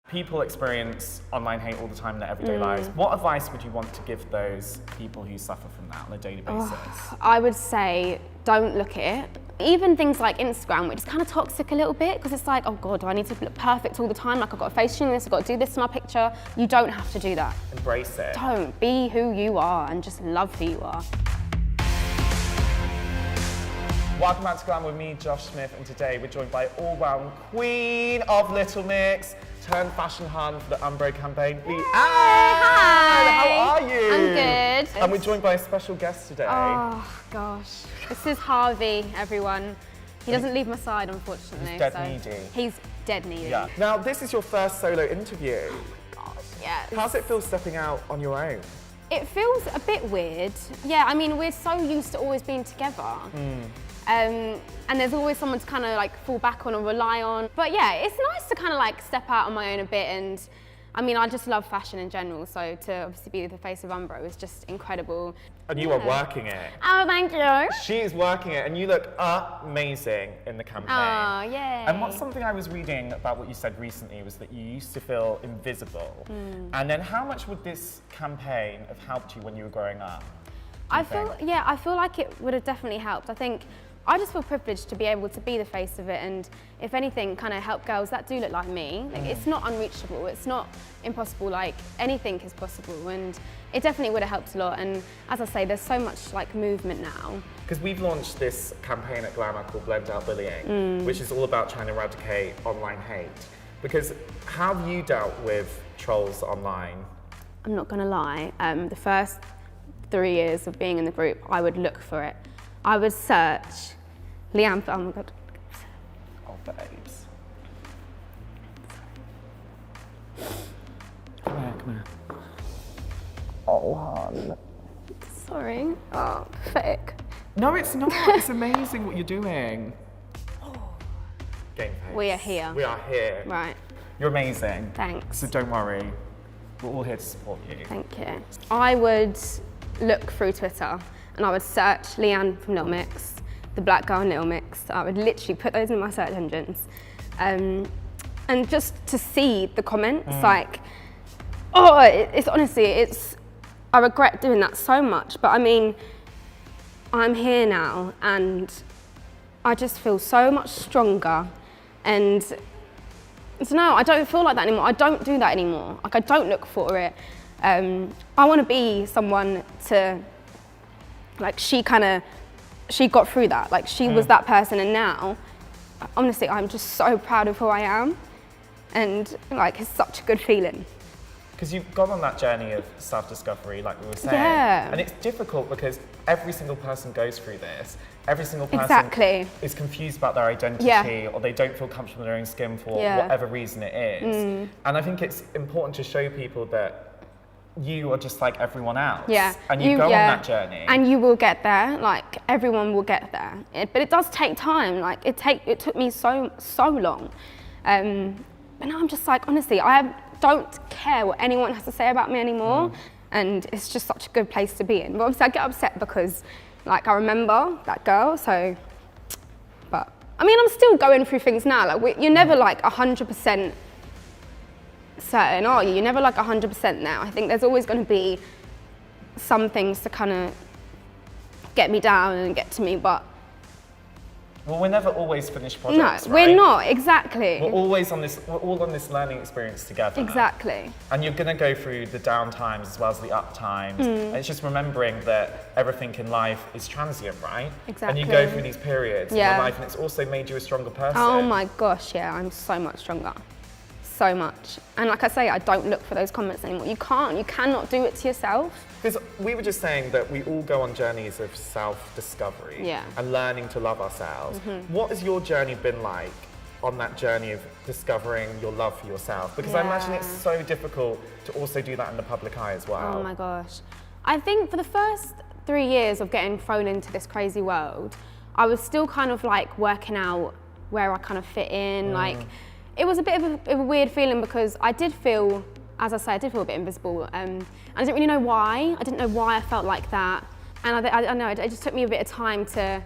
People experience online hate all the time in their everyday lives. What advice would you want to give those people who suffer from that on a daily basis? I would say don't look at it. Even things like Instagram, which is kind of toxic a little bit, because it's like, oh God, do I need to look perfect all the time? Like I've got to face tune this, I've got to do this in my picture. You don't have to do that. Embrace it. Don't. Be who you are and just love who you are. Welcome back to Glamour with me, Josh Smith, and today we're joined by all-round queen of Little Mix, turned fashion hun for the Umbro campaign, Leigh. Hi! How are you? I'm good. And we're joined by a special guest today. Oh gosh. This is Harvey, everyone. He doesn't leave my side, unfortunately. He's dead needy. He's dead needy. Yeah. Now, this is your first solo interview. Gosh, yeah. How's it feel stepping out on your own? It feels a bit weird. Yeah, I mean, we're so used to always being together. And there's always someone to kind of like fall back on or rely on. But yeah, it's nice to kind of like step out on my own a bit. And I mean, I just love fashion in general. So to obviously be the face of Umbro is just incredible. And you are working it. Oh, thank you. She is working it, and you look amazing in the campaign. Oh, yay. And what's something I was reading about what you said recently was that you used to feel invisible. And then how much would this campaign have helped you when you were growing up? I feel like it would have definitely helped. I think I just feel privileged to be able to be the face of it, and if anything, kind of help girls that do look like me. Like, it's not unreachable, it's not impossible, like anything is possible, and it definitely would have helped a lot. And as I say, there's so much like movement now. Because we've launched this campaign at Glamour called Blend Out Bullying, which is all about trying to eradicate online hate. Because how have you dealt with trolls online? I'm not gonna lie, the first 3 years of being in the group, I would look for it. I would search Leigh, oh my God. Oh, babes. Come here. Oh, hon. Sorry. Oh, pathetic. No, it's not. It's amazing what you're doing. Game face. We are here. We are here. Right. You're amazing. Thanks. So don't worry. We're all here to support you. Thank you. I would look through Twitter and I would search Leanne from Little Mix, the black girl in Little Mix. I would literally put those in my search engines. And just to see the comments, like, oh, it's honestly, I regret doing that so much, but I mean, I'm here now and I just feel so much stronger, and I don't know, I don't feel like that anymore. I don't do that anymore. Like, I don't look for it. I want to be someone to, like, she got through that. Like, she was that person, and now, honestly, I'm just so proud of who I am, and like, it's such a good feeling. Because you've gone on that journey of self-discovery, like we were saying. Yeah. And it's difficult because every single person goes through this. Every single person is confused about their identity, or they don't feel comfortable in their own skin for whatever reason it is. And I think it's important to show people that you are just like everyone else. Yeah. And you go on that journey. And you will get there, like everyone will get there. But it does take time, like it took me so long. But now I'm just like, honestly, I don't care what anyone has to say about me anymore. And it's just such a good place to be in. But obviously I get upset because like I remember that girl, so, but I mean, I'm still going through things now. Like you're never like 100% certain, are you? You're never like 100% now. I think there's always going to be some things to kind of get me down and get to me, but well, we're never always finished projects, no, we're not, exactly. We're always on this, we're all on this learning experience together. Exactly. And you're gonna go through the down times as well as the up times. And it's just remembering that everything in life is transient, right? Exactly. And you go through these periods in your life, and it's also made you a stronger person. Oh my gosh, yeah, I'm so much stronger. So much. And like I say, I don't look for those comments anymore. You cannot do it to yourself. Because we were just saying that we all go on journeys of self-discovery and learning to love ourselves. What has your journey been like on that journey of discovering your love for yourself? Because I imagine it's so difficult to also do that in the public eye as well. Oh my gosh. I think for the first 3 years of getting thrown into this crazy world, I was still kind of like working out where I kind of fit in. Like, it was a bit of a weird feeling because I did feel, as I say, I did feel a bit invisible. And I didn't really know why. I didn't know why I felt like that. And I don't know, it just took me a bit of time to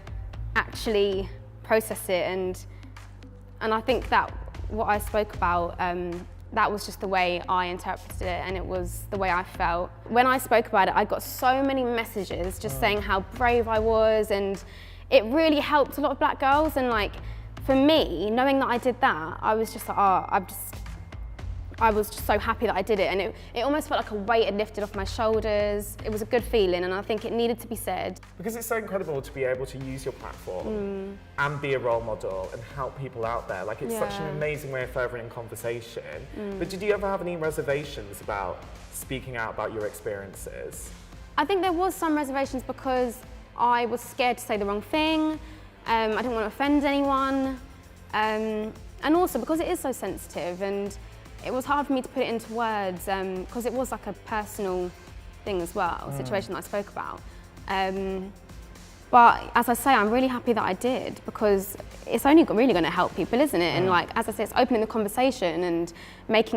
actually process it. And I think that what I spoke about that was just the way I interpreted it, and it was the way I felt. When I spoke about it, I got so many messages just saying how brave I was, and it really helped a lot of black girls. And like, for me, knowing that I did that, I was just like, I was just so happy that I did it, and it almost felt like a weight had lifted off my shoulders. It was a good feeling, and I think it needed to be said. Because it's so incredible to be able to use your platform and be a role model and help people out there. Like, it's such an amazing way of furthering conversation. But did you ever have any reservations about speaking out about your experiences? I think there was some reservations because I was scared to say the wrong thing. I didn't want to offend anyone. And also because it is so sensitive, and it was hard for me to put it into words because it was like a personal thing as well, a situation that I spoke about. But as I say, I'm really happy that I did, because it's only really going to help people, isn't it? And like, as I say, it's opening the conversation and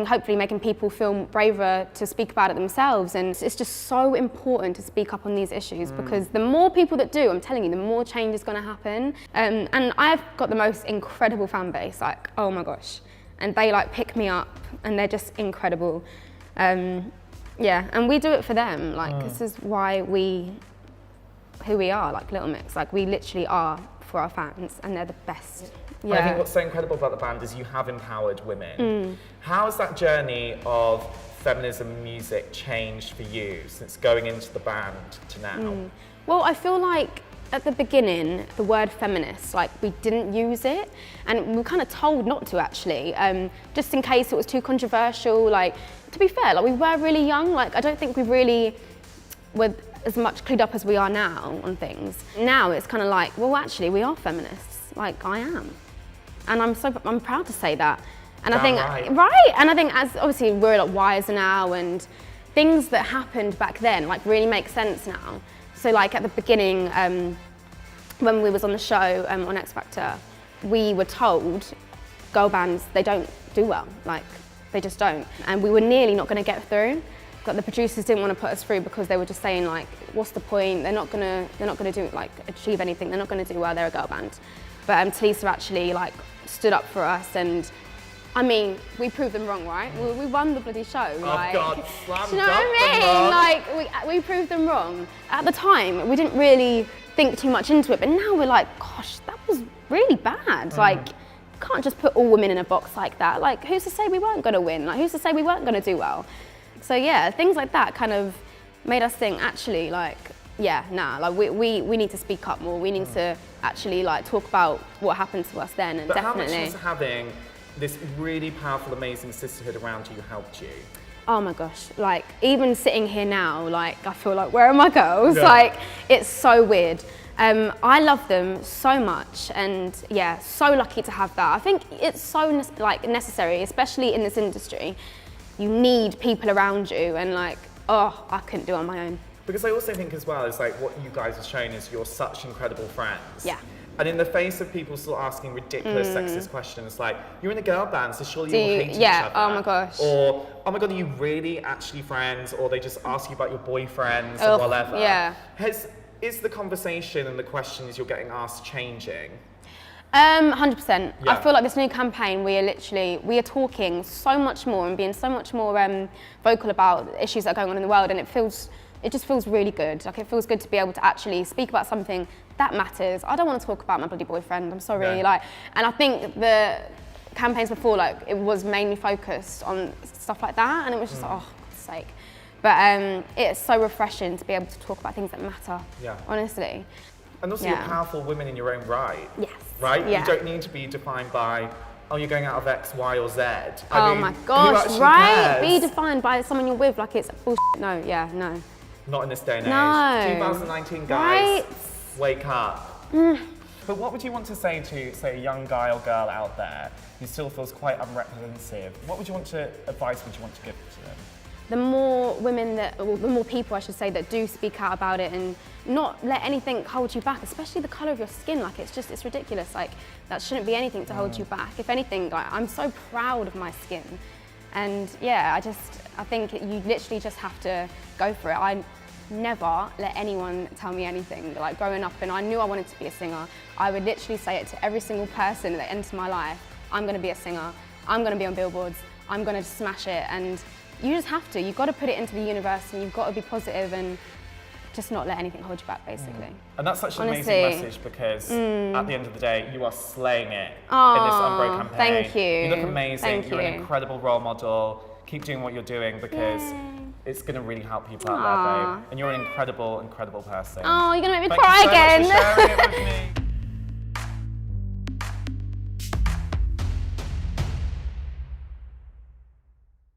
hopefully making people feel braver to speak about it themselves. And it's just so important to speak up on these issues, because the more people that do, I'm telling you, the more change is going to happen. And I've got the most incredible fan base, like, oh my gosh. And they like pick me up, and they're just incredible. Yeah, and we do it for them. Like, this is why who we are, like Little Mix. Like, we literally are for our fans, and they're the best. Yeah. I think what's so incredible about the band is you have empowered women. How has that journey of feminism music changed for you since going into the band to now? Well, I feel like at the beginning, the word feminist, like, we didn't use it, and we were kind of told not to, actually, just in case it was too controversial. Like, to be fair, like, we were really young. Like, I don't think we really were as much clued up as we are now on things. Now it's kind of like, well, actually, we are feminists. Like, I am, and I'm proud to say that. And I think, right? And I think, as obviously we're a lot wiser now, and things that happened back then like really make sense now. So like at the beginning, when we was on the show on X Factor, we were told girl bands, they don't do well, like they just don't. And we were nearly not going to get through. But the producers didn't want to put us through because they were just saying like, what's the point? They're not gonna do like achieve anything. They're not going to do well. They're a girl band. But Talisa actually like stood up for us, and I mean, we proved them wrong, right? We won the bloody show. Oh like, God, slam do you know what I mean? Like, we proved them wrong. At the time, we didn't really think too much into it, but now we're like, gosh, that was really bad. Like, you can't just put all women in a box like that. Like, who's to say we weren't going to win? Like, who's to say we weren't going to do well? So yeah, things like that kind of made us think, actually, like, yeah, nah, like we need to speak up more. We need to actually like talk about what happened to us then, and but definitely. How much has having this really powerful, amazing sisterhood around you helped you? Oh my gosh, like even sitting here now, like I feel like, where are my girls? Yeah. Like, it's so weird. I love them so much, and yeah, so lucky to have that. I think it's so necessary, especially in this industry. You need people around you, and like, oh, I couldn't do it on my own. Because I also think as well, is like what you guys have shown is you're such incredible friends. Yeah. And in the face of people still asking ridiculous sexist questions like, you're in a girl band, so surely you will hate each other. Oh my gosh. Or, oh my God, are you really actually friends? Or they just ask you about your boyfriends or whatever. Yeah. Is the conversation and the questions you're getting asked changing? 100%. Yeah. I feel like this new campaign, we are talking so much more and being so much more vocal about issues that are going on in the world, and it just feels really good. Like, it feels good to be able to actually speak about something that matters. I don't want to talk about my bloody boyfriend, I'm sorry. No. Like, and I think the campaigns before, like, it was mainly focused on stuff like that, and it was just like, oh, for God's sake. But it's so refreshing to be able to talk about things that matter, honestly. And also you're powerful women in your own right. Yes. Right? Yeah. You don't need to be defined by, oh, you're going out of X, Y, or Z. I mean, my gosh, right? Be defined by someone you're with, like it's bullshit. No, yeah, no. Not in this day and age. No. 2019, guys, right? Wake up. But what would you want to say to, say, a young guy or girl out there who still feels quite unrepresentative? What advice would you want to give to them? The more women or the more people, I should say, that do speak out about it and not let anything hold you back, especially the colour of your skin. Like, it's ridiculous. Like, that shouldn't be anything to hold you back. If anything, like, I'm so proud of my skin. And yeah, I think you literally just have to go for it. I never let anyone tell me anything. Like, growing up, and I knew I wanted to be a singer, I would literally say it to every single person that entered my life. I'm going to be a singer. I'm going to be on billboards. I'm going to smash it. And you just have to. You've got to put it into the universe, and you've got to be positive and just not let anything hold you back, basically. And that's such an amazing message, because at the end of the day, you are slaying it in this Umbro campaign. Thank you. You look amazing. Thank You're you. an incredible role model. Keep doing what you're doing, because it's going to really help people out there, babe. And you're an incredible, incredible person. Oh, you're going to make me Thank cry you so again. much for sharing it with me.